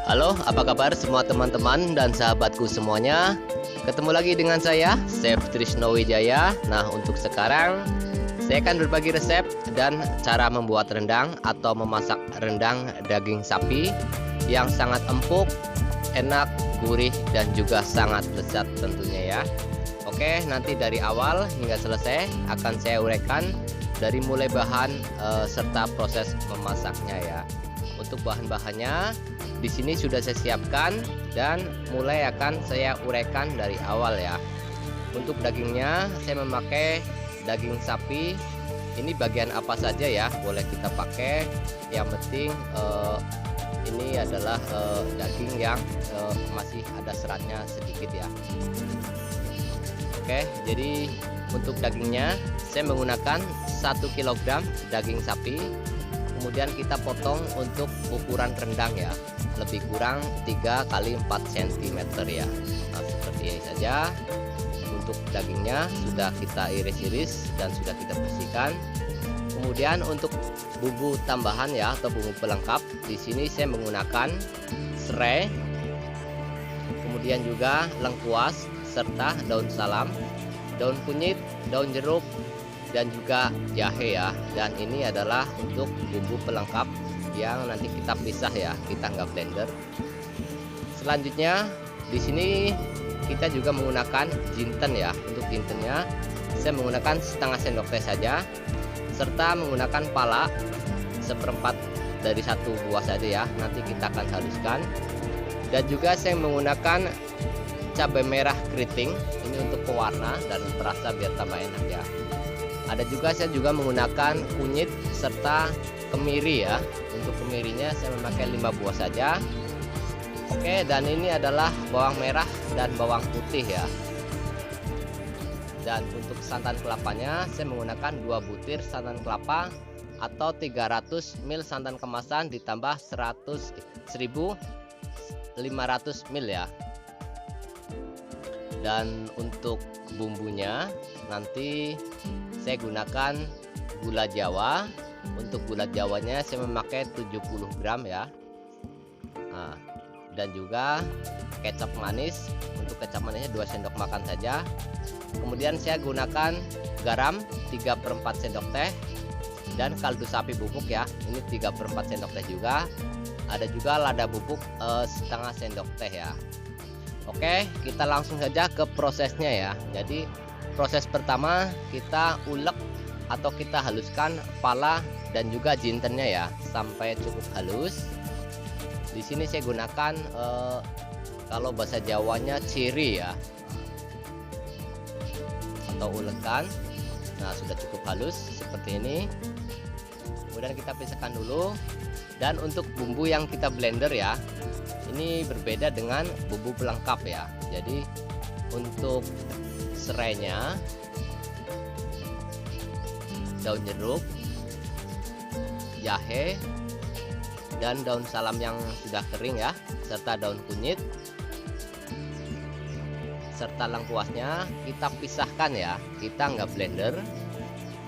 Halo, apa kabar semua teman-teman dan sahabatku semuanya? Ketemu lagi dengan saya, Chef Trisno Wijaya. Nah, untuk sekarang saya akan berbagi resep dan cara membuat rendang atau memasak rendang daging sapi yang sangat empuk, enak, gurih, dan juga sangat lezat tentunya ya. Oke, nanti dari awal hingga selesai akan saya uraikan dari mulai bahan serta proses memasaknya ya. Untuk bahan-bahannya di sini sudah saya siapkan dan mulai akan saya uraikan dari awal ya. Untuk dagingnya saya memakai daging sapi. Ini bagian apa saja ya boleh kita pakai. Yang penting ini adalah daging yang masih ada seratnya sedikit ya. Oke, jadi untuk dagingnya saya menggunakan 1 kg daging sapi. Kemudian kita potong untuk ukuran rendang ya, lebih kurang 3 x 4 cm ya. Nah, seperti ini saja. Untuk dagingnya sudah kita iris-iris dan sudah kita bersihkan. Kemudian untuk bumbu tambahan ya atau bumbu pelengkap, di sini saya menggunakan serai, kemudian juga lengkuas serta daun salam, daun kunyit, daun jeruk, dan juga jahe ya. Dan ini adalah untuk bumbu pelengkap yang nanti kita pisah ya, kita nggak blender. Selanjutnya di sini kita juga menggunakan jinten ya. Untuk jintennya saya menggunakan setengah sendok teh saja, serta menggunakan pala 1/4 dari 1 buah saja ya. Nanti kita akan haluskan. Dan juga saya menggunakan cabai merah keriting, ini untuk pewarna dan perasa biar tambah enak ya. Ada juga saya juga menggunakan kunyit serta kemiri ya. Untuk kemirinya saya memakai 5 buah saja. Oke, dan ini adalah bawang merah dan bawang putih ya. Dan untuk santan kelapanya saya menggunakan 2 butir santan kelapa atau 300 ml santan kemasan ditambah 1500 ml ya. Dan untuk bumbunya nanti saya gunakan gula jawa. Untuk gula jawanya saya memakai 70 gram ya. Nah, dan juga kecap manis. Untuk kecap manisnya 2 sendok makan saja. Kemudian saya gunakan garam 3/4 sendok teh dan kaldu sapi bubuk ya. Ini 3/4 sendok teh juga. Ada juga lada bubuk setengah sendok teh ya. Oke, kita langsung saja ke prosesnya ya. Jadi proses pertama kita ulek atau kita haluskan pala dan juga jintennya ya sampai cukup halus. Di sini saya gunakan kalau bahasa Jawanya ciri ya atau ulekan. Nah, sudah cukup halus seperti ini. Kemudian kita pisahkan dulu. Dan untuk bumbu yang kita blender ya, ini berbeda dengan bumbu pelengkap ya. Jadi untuk serainya, daun jeruk, jahe, dan daun salam yang sudah kering ya, serta daun kunyit, serta lengkuasnya kita pisahkan ya. Kita nggak blender.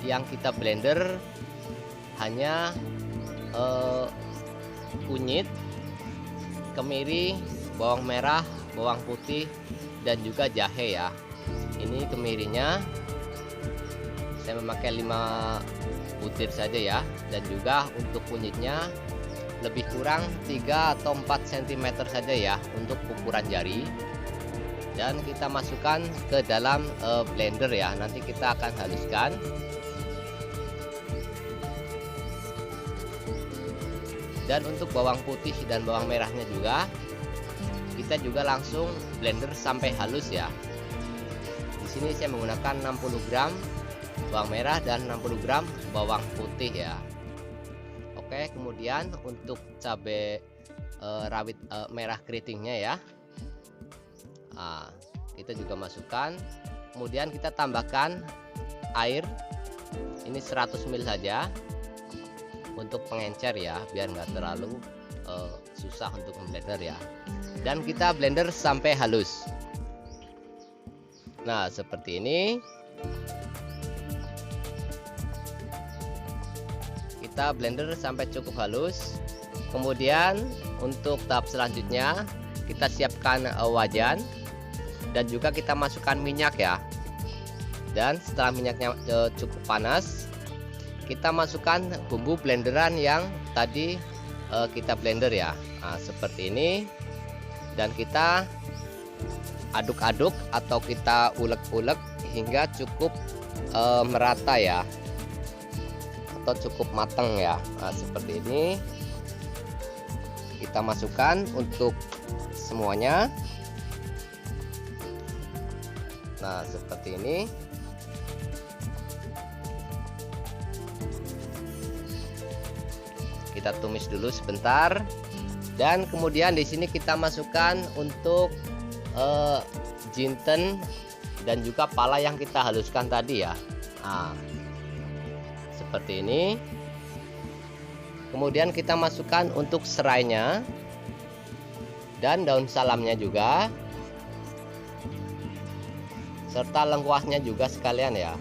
Yang kita blender hanya kunyit, kemiri, bawang merah, bawang putih, dan juga jahe ya. Ini kemirinya saya memakai 5 butir saja ya. Dan juga untuk kunyitnya lebih kurang 3 atau 4 cm saja ya untuk ukuran jari. Dan kita masukkan ke dalam blender ya. Nanti kita akan haluskan. Dan untuk bawang putih dan bawang merahnya juga kita juga langsung blender sampai halus ya. Di sini saya menggunakan 60 gram bawang merah dan 60 gram bawang putih ya. Oke, kemudian untuk cabai rawit merah keritingnya ya. Nah, kita juga masukkan. Kemudian kita tambahkan air. Ini 100 ml saja. Untuk pengencer ya, biar nggak terlalu susah untuk blender ya. Dan kita blender sampai halus. Nah, seperti ini. Kita blender sampai cukup halus. Kemudian untuk tahap selanjutnya kita siapkan wajan dan juga kita masukkan minyak ya. Dan setelah minyaknya cukup panas, kita masukkan bumbu blenderan yang tadi kita blender ya. Nah, seperti ini. Dan kita aduk-aduk atau kita ulek-ulek hingga cukup merata ya, atau cukup matang ya. Nah, seperti ini kita masukkan untuk semuanya. Nah, seperti ini. Kita tumis dulu sebentar, dan kemudian di sini kita masukkan untuk jinten dan juga pala yang kita haluskan tadi ya. Nah, seperti ini. Kemudian kita masukkan untuk serainya dan daun salamnya juga, serta lengkuasnya juga sekalian ya.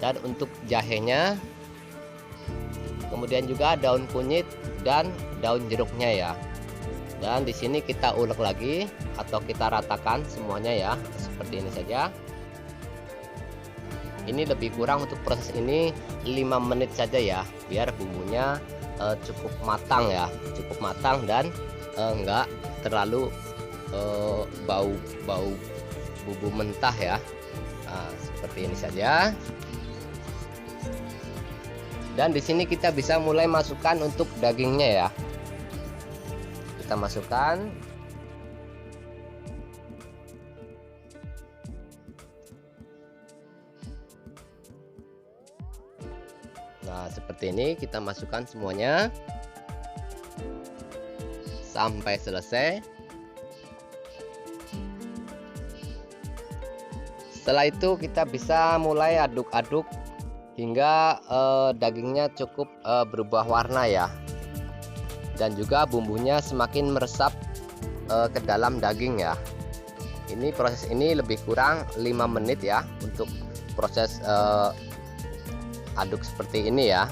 Dan untuk jahenya, kemudian juga daun kunyit dan daun jeruknya ya. Dan di sini kita ulek lagi atau kita ratakan semuanya ya, seperti ini saja. Ini lebih kurang untuk proses ini 5 menit saja ya, biar bumbunya cukup matang ya, cukup matang dan enggak terlalu bau bumbu mentah ya. Nah, seperti ini saja. Dan di sini kita bisa mulai masukkan untuk dagingnya ya. Kita masukkan. Nah, seperti ini kita masukkan semuanya sampai selesai. Setelah itu kita bisa mulai aduk-aduk hingga dagingnya cukup berubah warna ya, dan juga bumbunya semakin meresap ke dalam daging ya. Ini proses ini lebih kurang 5 menit ya untuk proses aduk seperti ini ya.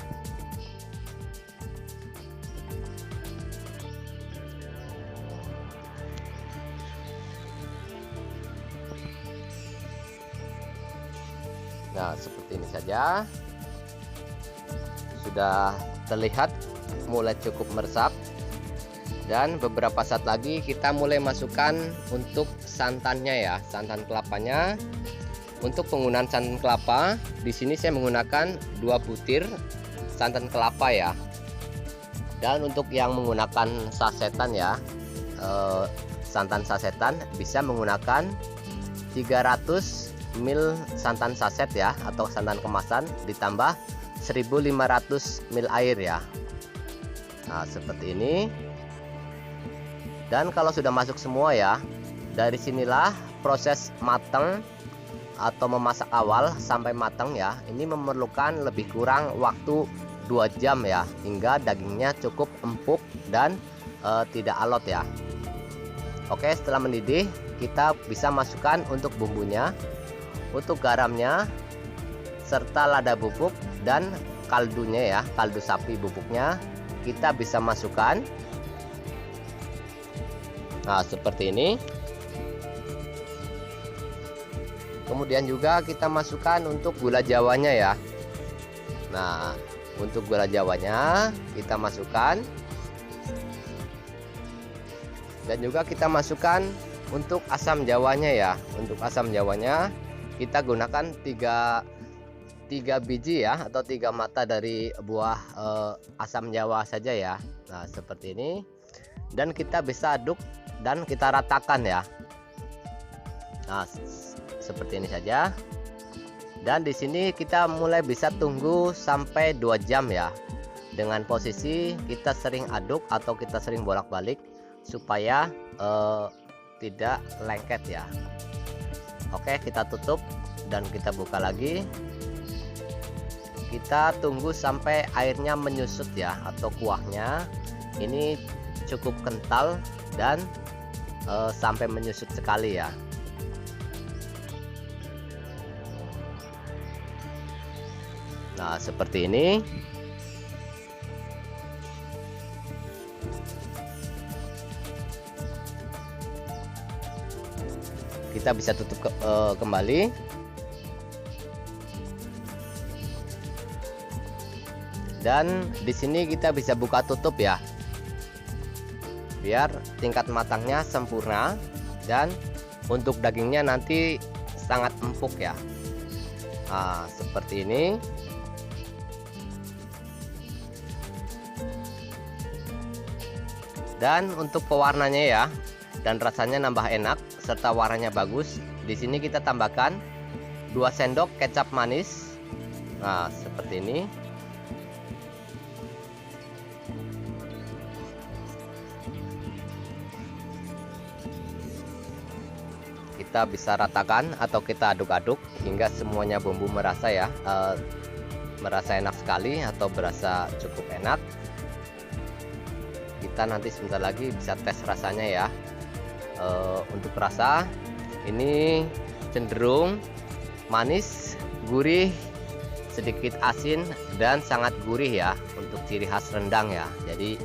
Nah, seperti ini saja. Sudah terlihat mulai cukup meresap. Dan beberapa saat lagi kita mulai masukkan untuk santannya ya, santan kelapanya. Untuk penggunaan santan kelapa, di sini saya menggunakan 2 butir santan kelapa ya. Dan untuk yang menggunakan sasetan ya, santan sasetan bisa menggunakan 300 ml santan saset ya, atau santan kemasan ditambah 1500 ml air ya. Nah, seperti ini. Dan kalau sudah masuk semua ya, dari sinilah proses matang atau memasak awal sampai matang ya. Ini memerlukan lebih kurang waktu 2 jam ya, hingga dagingnya cukup empuk dan tidak alot ya. Oke, setelah mendidih kita bisa masukkan untuk bumbunya, untuk garamnya, serta lada bubuk dan kaldunya ya, kaldu sapi bubuknya kita bisa masukkan. Nah, seperti ini. Kemudian juga kita masukkan untuk gula jawanya ya. Nah, untuk gula jawanya kita masukkan. Dan juga kita masukkan untuk asam jawanya ya. Untuk asam jawanya kita gunakan 3 biji ya, atau 3 mata dari buah asam jawa saja ya. Nah, seperti ini. Dan kita bisa aduk dan kita ratakan ya. Nah, seperti ini saja. Dan di sini kita mulai bisa tunggu sampai 2 jam ya. Dengan posisi kita sering aduk atau kita sering bolak-balik supaya tidak lengket ya. Oke, kita tutup dan kita buka lagi. Kita tunggu sampai airnya menyusut ya, atau kuahnya ini cukup kental dan sampai menyusut sekali ya. Nah, seperti ini. kita bisa tutup kembali. Dan di sini kita bisa buka tutup ya, biar tingkat matangnya sempurna dan untuk dagingnya nanti sangat empuk ya. Nah, seperti ini. Dan untuk pewarnanya ya, dan rasanya nambah enak serta warnanya bagus. Di sini kita tambahkan 2 sendok kecap manis. Nah, seperti ini. Kita bisa ratakan atau kita aduk-aduk hingga semuanya bumbu merasa ya, merasa enak sekali atau berasa cukup enak. Kita nanti sebentar lagi bisa tes rasanya ya. Untuk rasa ini cenderung manis, gurih, sedikit asin dan sangat gurih ya untuk ciri khas rendang ya. Jadi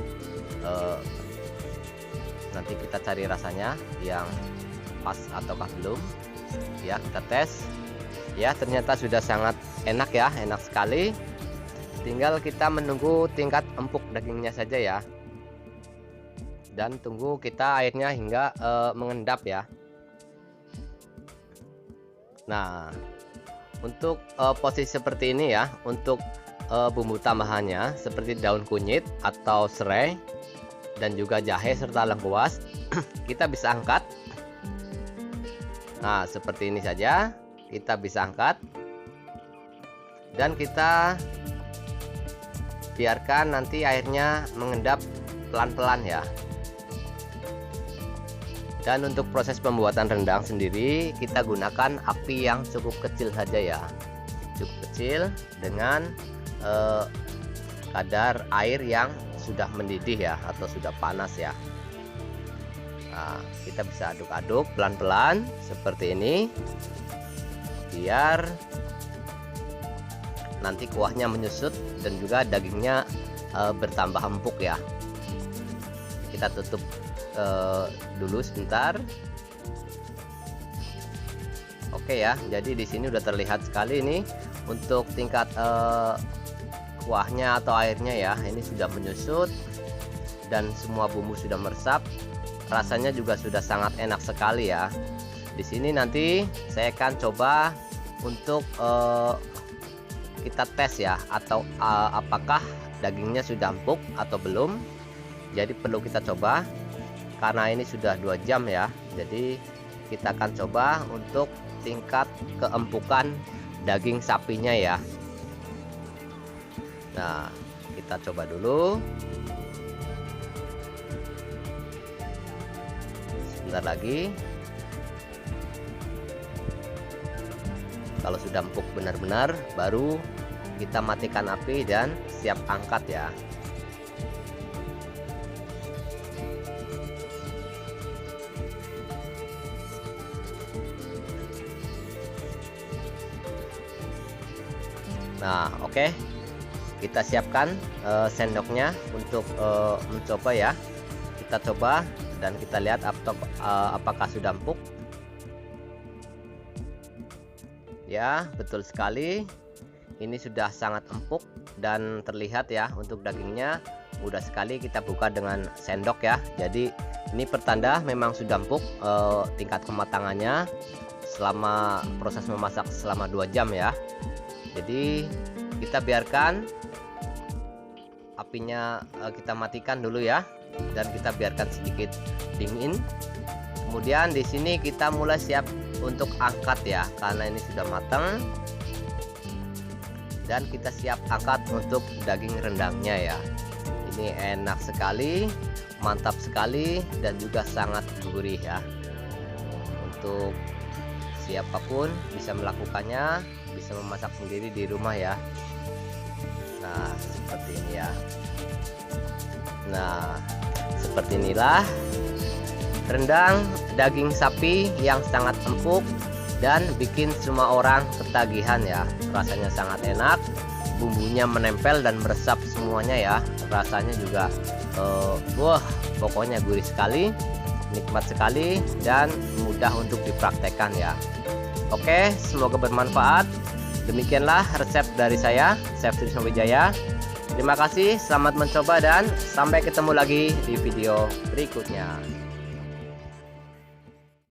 nanti kita cari rasanya yang pas ataukah belum ya, kita tes ya. Ternyata sudah sangat enak ya, enak sekali. Tinggal kita menunggu tingkat empuk dagingnya saja ya, dan tunggu kita airnya hingga mengendap ya. Nah, untuk posisi seperti ini ya, untuk bumbu tambahannya seperti daun kunyit atau serai dan juga jahe serta lengkuas kita bisa angkat. Nah, seperti ini saja kita bisa angkat dan kita biarkan nanti airnya mengendap pelan-pelan ya. Dan untuk proses pembuatan rendang sendiri kita gunakan api yang cukup kecil saja ya, cukup kecil dengan kadar air yang sudah mendidih ya atau sudah panas ya. Nah, kita bisa aduk-aduk pelan-pelan seperti ini biar nanti kuahnya menyusut dan juga dagingnya bertambah empuk ya. Kita tutup dulu sebentar. Oke ya, jadi di sini udah terlihat sekali ini untuk tingkat kuahnya atau airnya ya, ini sudah menyusut dan semua bumbu sudah meresap. Rasanya juga sudah sangat enak sekali ya. Di sini nanti saya akan coba untuk kita tes ya, atau apakah dagingnya sudah empuk atau belum. Jadi perlu kita coba karena ini sudah 2 jam ya. Jadi kita akan coba untuk tingkat keempukan daging sapinya ya. Nah, kita coba dulu. Sebentar lagi. Kalau sudah empuk benar-benar, baru kita matikan api dan siap angkat ya. Nah, oke. Kita siapkan sendoknya untuk mencoba ya. Kita coba dan kita lihat apakah sudah empuk. Ya, betul sekali. Ini sudah sangat empuk dan terlihat ya untuk dagingnya. Mudah sekali kita buka dengan sendok ya. Jadi ini pertanda memang sudah empuk. Tingkat kematangannya selama proses memasak selama 2 jam ya. Jadi kita biarkan apinya, kita matikan dulu ya, dan kita biarkan sedikit dingin. Kemudian di sini kita mulai siap untuk angkat ya, karena ini sudah matang. Dan kita siap angkat untuk daging rendangnya ya. Ini enak sekali, mantap sekali, dan juga sangat gurih ya. Untuk siapapun bisa melakukannya, bisa memasak sendiri di rumah ya. Nah, seperti ini ya. Nah, seperti inilah rendang daging sapi yang sangat empuk dan bikin semua orang ketagihan ya. Rasanya sangat enak, bumbunya menempel dan meresap semuanya ya. Rasanya juga wah, pokoknya gurih sekali. nikmat sekali dan mudah untuk dipraktekkan ya. Oke, semoga bermanfaat. Demikianlah resep dari saya, Chef Trisno Wijaya. Terima kasih, selamat mencoba dan sampai ketemu lagi di video berikutnya.